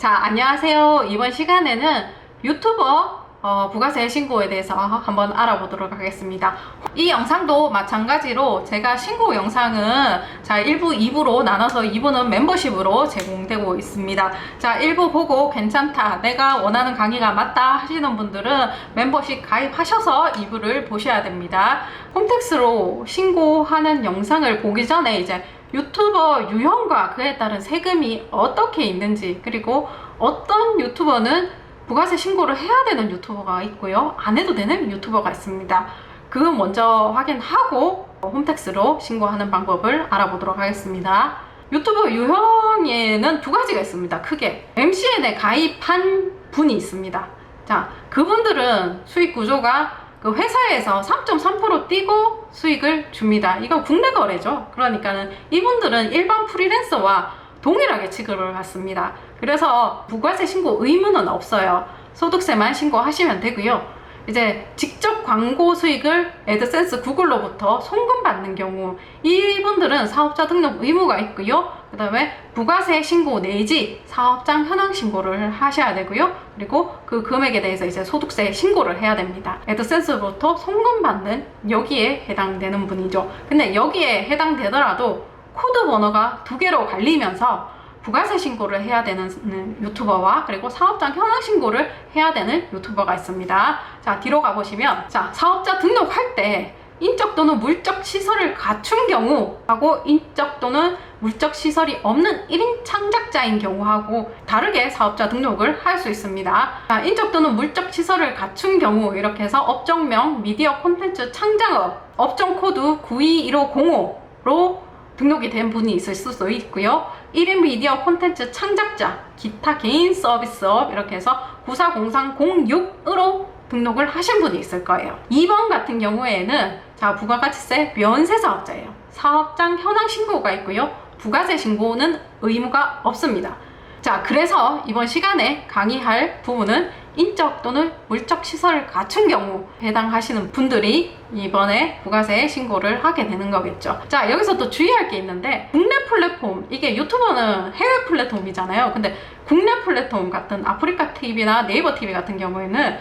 자, 안녕하세요. 이번 시간에는 유튜버 부가세 신고에 대해서 한번 알아보도록 하겠습니다. 이 영상도 마찬가지로 제가 신고 영상은 1부, 2부로 나눠서 2부는 멤버십으로 제공되고 있습니다. 자, 1부 보고 괜찮다, 내가 원하는 강의가 맞다 하시는 분들은 멤버십 가입하셔서 2부를 보셔야 됩니다. 홈택스로 신고하는 영상을 보기 전에 이제 유튜버 유형과 그에 따른 세금이 어떻게 있는지, 그리고 어떤 유튜버는 부가세 신고를 해야 되는 유튜버가 있고요, 안 해도 되는 유튜버가 있습니다. 그거 먼저 확인하고 홈택스로 신고하는 방법을 알아보도록 하겠습니다. 유튜버 유형에는 두 가지가 있습니다. 크게 MCN에 가입한 분이 있습니다. 자, 그분들은 수익 구조가 그 회사에서 3.3% 띄고 수익을 줍니다. 이건 국내 거래죠. 그러니까는 이분들은 일반 프리랜서와 동일하게 취급을 받습니다. 그래서 부가세 신고 의무는 없어요. 소득세만 신고하시면 되고요. 이제 직접 광고 수익을 애드센스 구글로부터 송금받는 경우 이분들은 사업자 등록 의무가 있고요. 그 다음에 부가세 신고 내지 사업장 현황 신고를 하셔야 되고요. 그리고 그 금액에 대해서 이제 소득세 신고를 해야 됩니다. 애드센스로부터 송금받는 여기에 해당되는 분이죠. 근데 여기에 해당되더라도 코드 번호가 두 개로 갈리면서 부가세 신고를 해야 되는 유튜버와 그리고 사업장 현황 신고를 해야 되는 유튜버가 있습니다. 자, 뒤로 가보시면, 자, 사업자 등록할 때 인적 또는 물적 시설을 갖춘 경우하고 인적 또는 물적 시설이 없는 1인 창작자인 경우하고 다르게 사업자 등록을 할 수 있습니다. 자, 인적 또는 물적 시설을 갖춘 경우 이렇게 해서 업종명 미디어 콘텐츠 창작업 업종 코드 921505로 등록이 된 분이 있을 수도 있고요. 1인 미디어 콘텐츠 창작자, 기타 개인 서비스업 이렇게 해서 940306으로 등록을 하신 분이 있을 거예요. 2번 같은 경우에는 자, 부가가치세 면세 사업자예요. 사업장 현황 신고가 있고요. 부가세 신고는 의무가 없습니다. 자, 그래서 이번 시간에 강의할 부분은 인적 또는 물적 시설을 갖춘 경우 해당하시는 분들이 이번에 부가세 신고를 하게 되는 거겠죠. 자, 여기서 또 주의할 게 있는데, 국내 플랫폼, 이게 유튜버는 해외 플랫폼이잖아요. 근데 국내 플랫폼 같은 아프리카 TV나 네이버 TV 같은 경우에는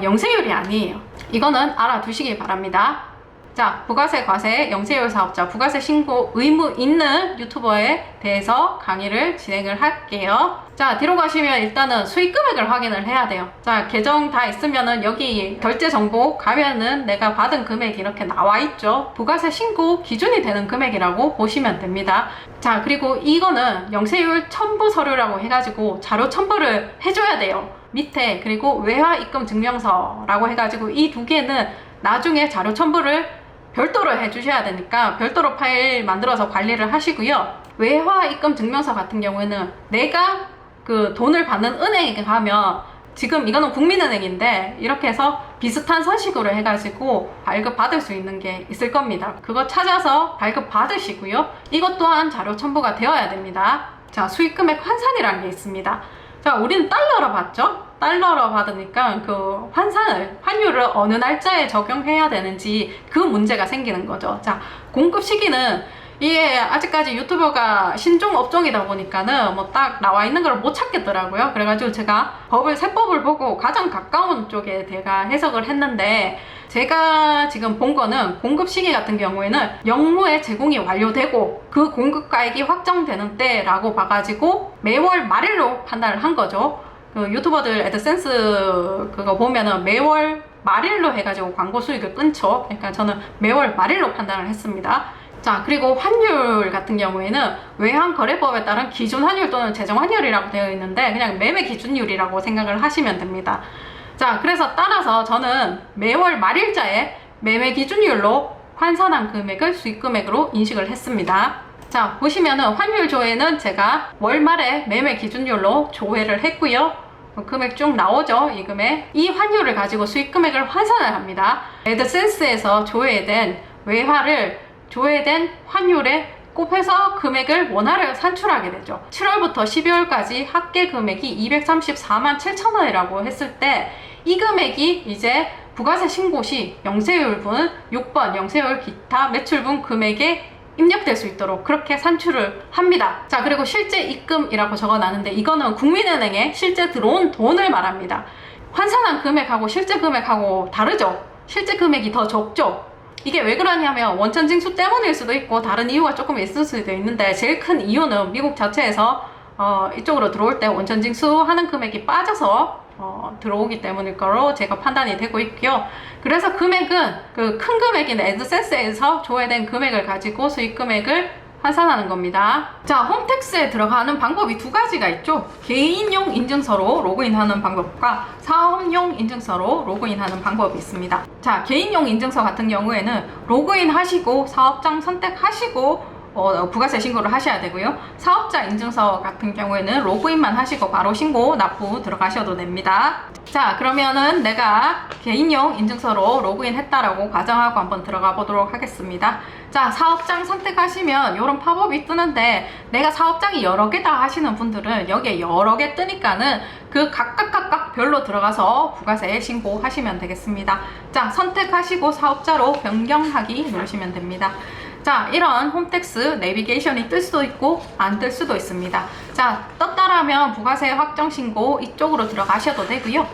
영세율이 아니에요. 이거는 알아두시기 바랍니다. 자, 부가세 과세 영세율 사업자 부가세 신고 의무 있는 유튜버에 대해서 강의를 진행을 할게요. 자, 뒤로 가시면 일단은 수익 금액을 확인을 해야 돼요. 자, 계정 다 있으면은 여기 결제 정보 가면은 내가 받은 금액이 이렇게 나와 있죠. 부가세 신고 기준이 되는 금액이라고 보시면 됩니다. 자, 그리고 이거는 영세율 첨부 서류라고 해가지고 자료 첨부를 해줘야 돼요. 밑에, 그리고 외화 입금 증명서라고 해가지고 이 두 개는 나중에 자료 첨부를 별도로 해주셔야 되니까 별도로 파일 만들어서 관리를 하시고요. 외화 입금 증명서 같은 경우에는 내가 그 돈을 받는 은행에 가면, 지금 이거는 국민은행인데 이렇게 해서 비슷한 서식으로 해가지고 발급 받을 수 있는 게 있을 겁니다. 그거 찾아서 발급 받으시고요. 이것 또한 자료 첨부가 되어야 됩니다. 자, 수익금액 환산이라는 게 있습니다. 자, 우리는 달러로 받죠? 달러로 받으니까 그 환율을 어느 날짜에 적용해야 되는지 그 문제가 생기는 거죠. 자, 공급 시기는 이게 아직까지 유튜버가 신종 업종이다 보니까는 뭐 딱 나와 있는 걸 못 찾겠더라고요. 그래가지고 제가 세법을 보고 가장 가까운 쪽에 제가 해석을 했는데, 제가 지금 본 거는 공급 시기 같은 경우에는 영무의 제공이 완료되고 그 공급가액이 확정되는 때라고 봐가지고 매월 말일로 판단을 한 거죠. 그 유튜버들 애드센스 그거 보면은 매월 말일로 해가지고 광고 수익을 끊죠. 그러니까 저는 매월 말일로 판단을 했습니다. 자, 그리고 환율 같은 경우에는 외환거래법에 따른 기준 환율 또는 제정 환율이라고 되어 있는데 그냥 매매 기준율이라고 생각을 하시면 됩니다. 자, 그래서 따라서 저는 매월 말일자에 매매 기준율로 환산한 금액을 수익금액으로 인식을 했습니다. 자, 보시면은 환율 조회는 제가 월말에 매매 기준율로 조회를 했고요. 금액 쭉 나오죠. 이 금액. 이 환율을 가지고 수익 금액을 환산을 합니다. 애드센스에서 조회된 외화를 조회된 환율에 곱해서 금액을 원화를 산출하게 되죠. 7월부터 12월까지 합계 금액이 234만 7천 원이라고 했을 때 이 금액이 이제 부가세 신고 시 영세율분 6번 영세율 기타 매출분 금액의 입력될 수 있도록 그렇게 산출을 합니다. 자, 그리고 실제 입금이라고 적어놨는데 이거는 국민은행에 실제 들어온 돈을 말합니다. 환산한 금액하고 실제 금액하고 다르죠? 실제 금액이 더 적죠? 이게 왜 그러냐면 원천징수 때문일 수도 있고 다른 이유가 조금 있을 수도 있는데, 제일 큰 이유는 미국 자체에서 이쪽으로 들어올 때 원천징수 하는 금액이 빠져서 들어오기 때문일 거로 제가 판단이 되고 있고요. 그래서 금액은 그 큰 금액인 애드센스에서 조회된 금액을 가지고 수익 금액을 환산하는 겁니다. 자, 홈택스에 들어가는 방법이 두 가지가 있죠. 개인용 인증서로 로그인하는 방법과 사업용 인증서로 로그인하는 방법이 있습니다. 자, 개인용 인증서 같은 경우에는 로그인 하시고 사업장 선택하시고 부가세 신고를 하셔야 되고요. 사업자 인증서 같은 경우에는 로그인만 하시고 바로 신고 납부 들어가셔도 됩니다. 자, 그러면은 내가 개인용 인증서로 로그인 했다라고 가정하고 한번 들어가 보도록 하겠습니다. 자, 사업장 선택하시면 이런 팝업이 뜨는데, 내가 사업장이 여러 개다 하시는 분들은 여기에 여러 개 뜨니까는 그 각각 별로 들어가서 부가세 신고하시면 되겠습니다. 자, 선택하시고 사업자로 변경하기 누르시면 됩니다. 자, 이런 홈택스 내비게이션이 뜰 수도 있고 안 뜰 수도 있습니다. 자, 떴다라면 부가세 확정 신고 이쪽으로 들어가셔도 되고요.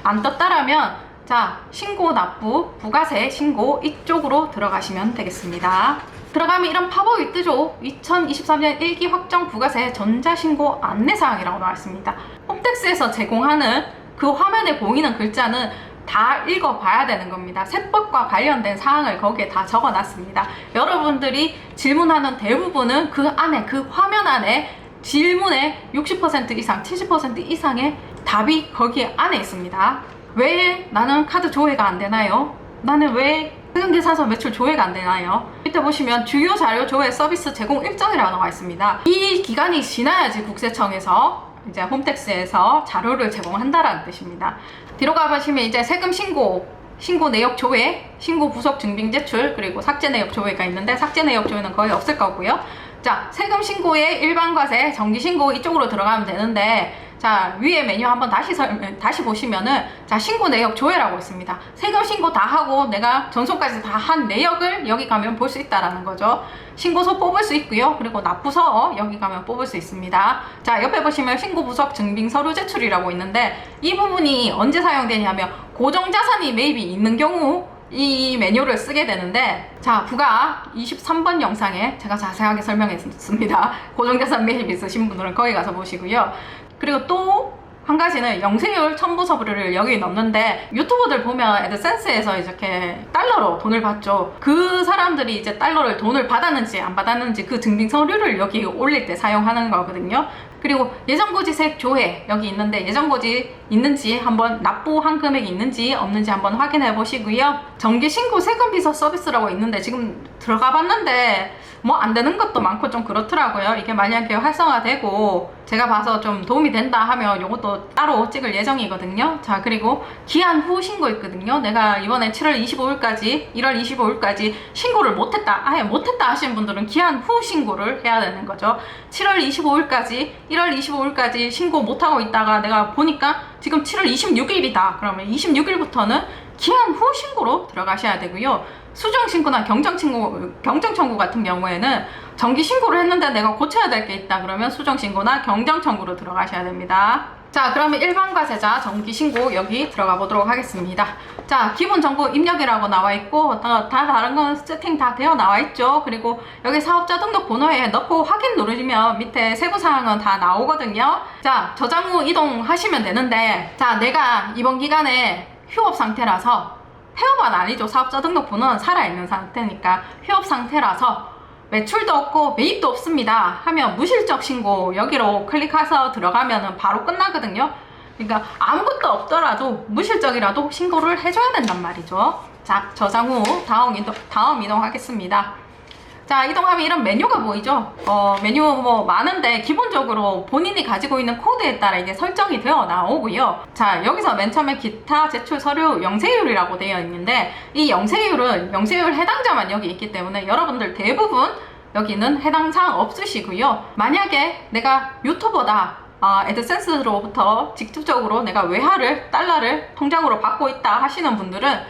안 떴다라면 자, 신고 납부 부가세 신고 이쪽으로 들어가시면 되겠습니다. 들어가면 이런 팝업이 뜨죠. 2023년 1기 확정 부가세 전자신고 안내사항이라고 나와 있습니다. 홈택스에서 제공하는 그 화면에 보이는 글자는 다 읽어봐야 되는 겁니다. 세법과 관련된 사항을 거기에 다 적어놨습니다. 여러분들이 질문하는 대부분은 그 안에, 그 화면 안에 질문의 60% 이상, 70% 이상의 답이 거기 안에 있습니다. 왜 나는 카드 조회가 안 되나요? 나는 왜 세금계산서 매출 조회가 안 되나요? 밑에 보시면 주요 자료 조회 서비스 제공 일정이라고 나와 있습니다. 이 기간이 지나야지 국세청에서 이제 홈택스에서 자료를 제공한다라는 뜻입니다. 뒤로 가보시면 이제 세금 신고 내역 조회, 신고 부속 증빙 제출, 그리고 삭제 내역 조회가 있는데 삭제 내역 조회는 거의 없을 거고요. 자, 세금 신고의 일반과세, 정기신고 이쪽으로 들어가면 되는데, 자, 위에 메뉴 한번 다시 보시면은 자, 신고 내역 조회라고 있습니다. 세금 신고 다 하고 내가 전송까지 다 한 내역을 여기 가면 볼 수 있다라는 거죠. 신고서 뽑을 수 있고요. 그리고 납부서 여기 가면 뽑을 수 있습니다. 자, 옆에 보시면 신고 부속 증빙 서류 제출이라고 있는데, 이 부분이 언제 사용되냐면 고정자산이 매입이 있는 경우 이 메뉴를 쓰게 되는데, 자, 부가 23번 영상에 제가 자세하게 설명했습니다. 고정자산 매입 있으신 분들은 거기 가서 보시고요. 그리고 또 한 가지는 영세율 첨부 서류를 여기 넣는데, 유튜버들 보면 애드센스에서 이렇게 달러로 돈을 받죠. 그 사람들이 이제 달러를 돈을 받았는지 안 받았는지 그 증빙 서류를 여기 올릴 때 사용하는 거거든요. 그리고 예정고지세액 조회 여기 있는데, 예정고지 있는지 한번, 납부한 금액이 있는지 없는지 한번 확인해 보시고요. 정기신고 세금비서 서비스라고 있는데 지금 들어가 봤는데 뭐 안 되는 것도 많고 좀 그렇더라고요. 이게 만약에 활성화되고 제가 봐서 좀 도움이 된다 하면 이것도 따로 찍을 예정이거든요. 자, 그리고 기한 후 신고 있거든요. 내가 이번에 7월 25일까지 1월 25일까지 신고를 못했다, 아예 못했다 하시는 분들은 기한 후 신고를 해야 되는 거죠. 7월 25일까지 1월 25일까지 신고 못하고 있다가 내가 보니까 지금 7월 26일이다 그러면 26일부터는 기한 후 신고로 들어가셔야 되고요. 수정신고나 경정청구 같은 경우에는 정기신고를 했는데 내가 고쳐야 될 게 있다 그러면 수정신고나 경정청구로 들어가셔야 됩니다. 자, 그러면 일반과세자 정기신고 여기 들어가 보도록 하겠습니다. 자, 기본정보 입력이라고 나와 있고 다 다른 건 세팅 다 되어 나와 있죠. 그리고 여기 사업자 등록 번호에 넣고 확인 누르시면 밑에 세부사항은 다 나오거든요. 자, 저장 후 이동하시면 되는데, 자, 내가 이번 기간에 휴업 상태라서, 폐업은 아니죠. 사업자 등록 번호는 살아있는 상태니까 휴업 상태라서 매출도 없고 매입도 없습니다 하면 무실적 신고 여기로 클릭해서 들어가면 바로 끝나거든요. 그러니까 아무것도 없더라도 무실적이라도 신고를 해줘야 된단 말이죠. 자, 저장 후 다음 이동하겠습니다. 자, 이동하면 이런 메뉴가 보이죠. 메뉴 뭐 많은데 기본적으로 본인이 가지고 있는 코드에 따라 이게 설정이 되어 나오고요. 자, 여기서 맨 처음에 기타 제출 서류 영세율이라고 되어 있는데, 이 영세율은 영세율 해당자만 여기 있기 때문에 여러분들 대부분 여기는 해당 사항 없으시고요. 만약에 내가 유튜버다, 애드센스로부터 직접적으로 내가 외화를, 달러를 통장으로 받고 있다 하시는 분들은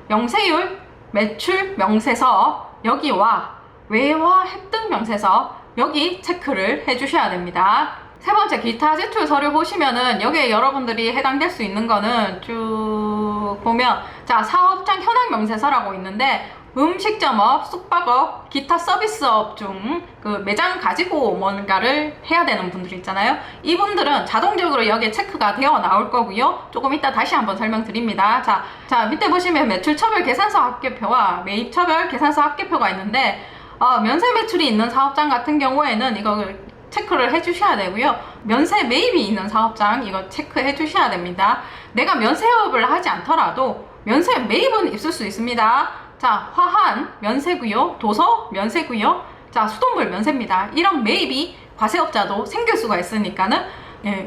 영세율, 매출, 명세서 여기와 외화 획득 명세서 여기 체크를 해주셔야 됩니다. 세 번째, 기타 제출 서류 보시면은 여기에 여러분들이 해당될 수 있는 거는 쭉 보면, 자, 사업장 현황 명세서라고 있는데, 음식점업, 숙박업, 기타 서비스업 중 그 매장 가지고 뭔가를 해야 되는 분들 있잖아요. 이분들은 자동적으로 여기에 체크가 되어 나올 거고요. 조금 이따 다시 한번 설명드립니다. 자, 밑에 보시면 매출처별 계산서 합계표와 매입처별 계산서 합계표가 있는데, 면세 매출이 있는 사업장 같은 경우에는 이걸 체크를 해주셔야 되고요. 면세 매입이 있는 사업장 이거 체크해 주셔야 됩니다. 내가 면세업을 하지 않더라도 면세 매입은 있을 수 있습니다. 자, 화한 면세고요. 도서 면세고요. 자, 수돗물 면세입니다. 이런 매입이 과세업자도 생길 수가 있으니까는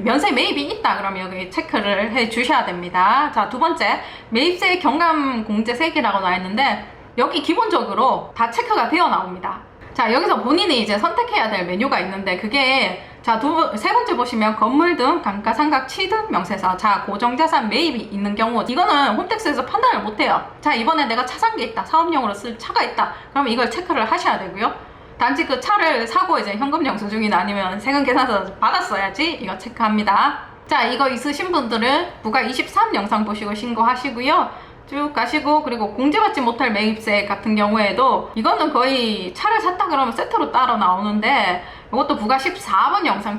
면세 매입이 있다 그러면 여기 체크를 해 주셔야 됩니다. 자, 두 번째, 매입세 경감 공제세액이라고 나와 있는데 여기 기본적으로 다 체크가 되어 나옵니다. 자, 여기서 본인이 이제 선택해야 될 메뉴가 있는데, 그게, 자, 세 번째 보시면 건물 등 감가상각 취득 명세서. 자, 고정자산 매입이 있는 경우, 이거는 홈택스에서 판단을 못해요. 자, 이번에 내가 차 산 게 있다. 사업용으로 쓸 차가 있다. 그러면 이걸 체크를 하셔야 되고요. 단지 그 차를 사고 이제 현금 영수증이나 아니면 세금 계산서 받았어야지 이거 체크합니다. 자, 이거 있으신 분들은 부가 23 영상 보시고 신고하시고요. 쭉 가시고, 그리고 공제받지 못할 매입세 같은 경우에도 이거는 거의 차를 샀다 그러면 세트로 따로 나오는데, 이것도 부가 14번 영상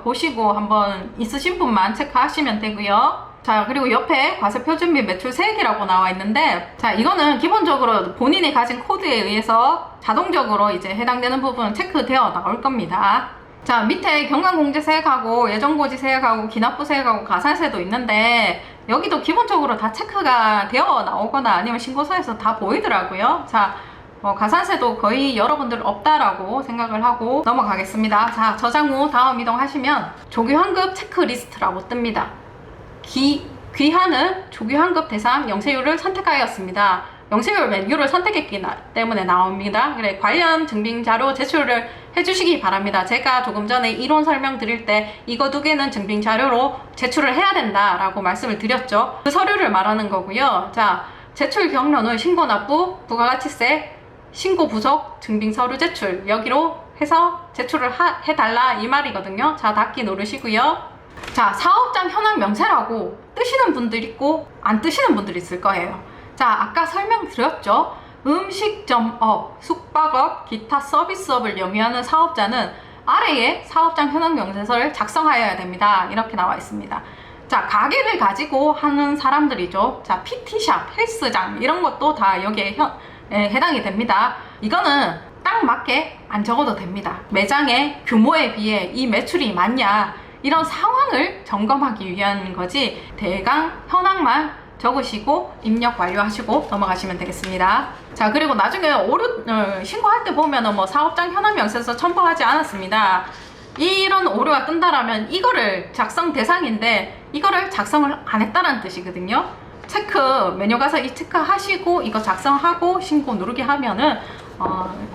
보시고 한번 있으신 분만 체크하시면 되고요. 자, 그리고 옆에 과세표준 및 매출세액이라고 나와 있는데, 자, 이거는 기본적으로 본인이 가진 코드에 의해서 자동적으로 이제 해당되는 부분 체크되어 나올 겁니다. 자, 밑에 경감공제세액하고 예정고지세액하고 기납부세액하고 가산세도 있는데, 여기도 기본적으로 다 체크가 되어 나오거나 아니면 신고서에서 다 보이더라고요. 자, 가산세도 거의 여러분들 없다라고 생각을 하고 넘어가겠습니다. 자, 저장 후 다음 이동하시면 조기환급 체크리스트라고 뜹니다. 귀하는 조기환급 대상 영세율을 선택하였습니다. 영세율 메뉴를 선택했기 때문에 나옵니다. 그래, 관련 증빙자료 제출을 해주시기 바랍니다. 제가 조금 전에 이론 설명 드릴 때 이거 두 개는 증빙자료로 제출을 해야 된다라고 말씀을 드렸죠. 그 서류를 말하는 거고요. 자, 제출 경로는 신고 납부, 부가가치세, 신고 부속, 증빙서류 제출, 여기로 해서 제출을 해달라 이 말이거든요. 자, 닫기 누르시고요. 자, 사업장 현황 명세라고 뜨시는 분들 있고 안 뜨시는 분들 있을 거예요. 자, 아까 설명드렸죠. 음식점업, 숙박업, 기타 서비스업을 영위하는 사업자는 아래에 사업장 현황 명세서를 작성하여야 됩니다. 이렇게 나와 있습니다. 자, 가게를 가지고 하는 사람들이죠. 자, PT샵, 헬스장 이런 것도 다 여기에 해당이 됩니다. 이거는 딱 맞게 안 적어도 됩니다. 매장의 규모에 비해 이 매출이 맞냐 이런 상황을 점검하기 위한 거지, 대강 현황만 적으시고 입력 완료하시고 넘어가시면 되겠습니다. 자, 그리고 나중에 신고할 때 보면은 뭐 사업장 현황 명세서 첨부하지 않았습니다. 이런 오류가 뜬다라면 이거를 작성 대상인데 이거를 작성을 안 했다는 뜻이거든요. 체크 메뉴 가서 이 체크 하시고 이거 작성하고 신고 누르기 하면은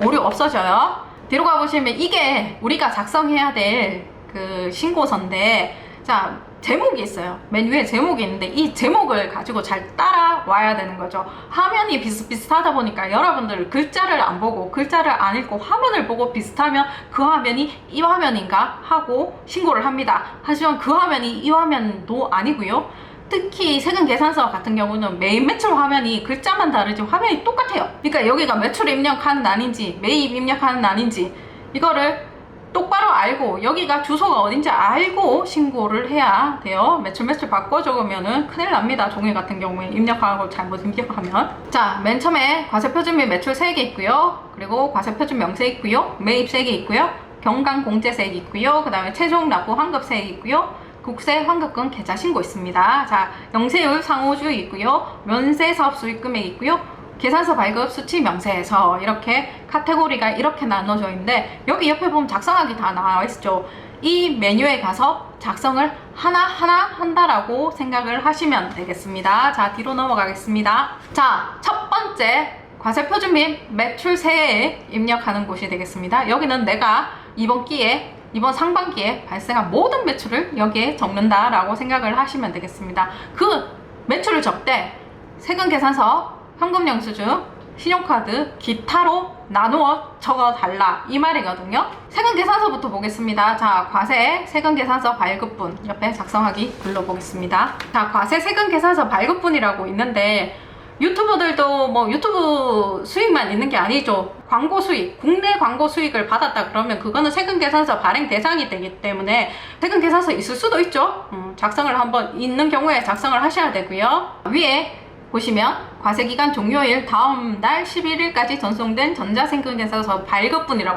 오류 없어져요. 뒤로 가보시면 이게 우리가 작성해야 될 그 신고서인데, 자, 제목이 있어요. 메뉴에 제목이 있는데 이 제목을 가지고 잘 따라와야 되는 거죠. 화면이 비슷비슷하다 보니까 여러분들 글자를 안 보고 글자를 안 읽고 화면을 보고 비슷하면 그 화면이 이 화면인가 하고 신고를 합니다. 하지만 그 화면이 이 화면도 아니고요. 특히 세금 계산서 같은 경우는 매입 매출 화면이 글자만 다르지 화면이 똑같아요. 그러니까 여기가 매출 입력하는 난인지 매입 입력하는 난인지 이거를 똑바로 알고 여기가 주소가 어딘지 알고 신고를 해야 돼요. 매출 바꿔 적으면은 큰일 납니다. 종이 같은 경우에 입력하고 잘못 입력하면. 자, 맨 처음에 과세표준 및 매출세액이 있고요. 그리고 과세표준 명세 있고요. 매입세액이 있고요. 경감공제세액이 있고요. 그 다음에 최종 납부 환급세액이 있고요. 국세 환급금 계좌 신고 있습니다. 자, 영세율 상호주의 있고요. 면세 사업 수익 금액 있고요. 계산서 발급 수치 명세에서 이렇게 카테고리가 이렇게 나눠져 있는데, 여기 옆에 보면 작성하기 다 나와 있죠. 이 메뉴에 가서 작성을 하나하나 한다라고 생각을 하시면 되겠습니다. 자, 뒤로 넘어가겠습니다. 자, 첫 번째 과세표준 및 매출세액 입력하는 곳이 되겠습니다. 여기는 내가 이번 상반기에 발생한 모든 매출을 여기에 적는다라고 생각을 하시면 되겠습니다. 그 매출을 적되 세금 계산서, 현금 영수증, 신용카드, 기타로 나누어 적어달라 이 말이거든요. 세금계산서부터 보겠습니다. 자, 과세 세금계산서 발급분 옆에 작성하기 눌러보겠습니다. 자, 과세 세금계산서 발급분이라고 있는데 유튜버들도 뭐 유튜브 수익만 있는 게 아니죠. 광고 수익, 국내 광고 수익을 받았다 그러면 그거는 세금계산서 발행 대상이 되기 때문에 세금계산서 있을 수도 있죠. 작성을 한번 있는 경우에 작성을 하셔야 되고요. 위에 보시면 과세기간 종료일 다음 날 11일까지 전송된 전자세금계산서 발급분이라고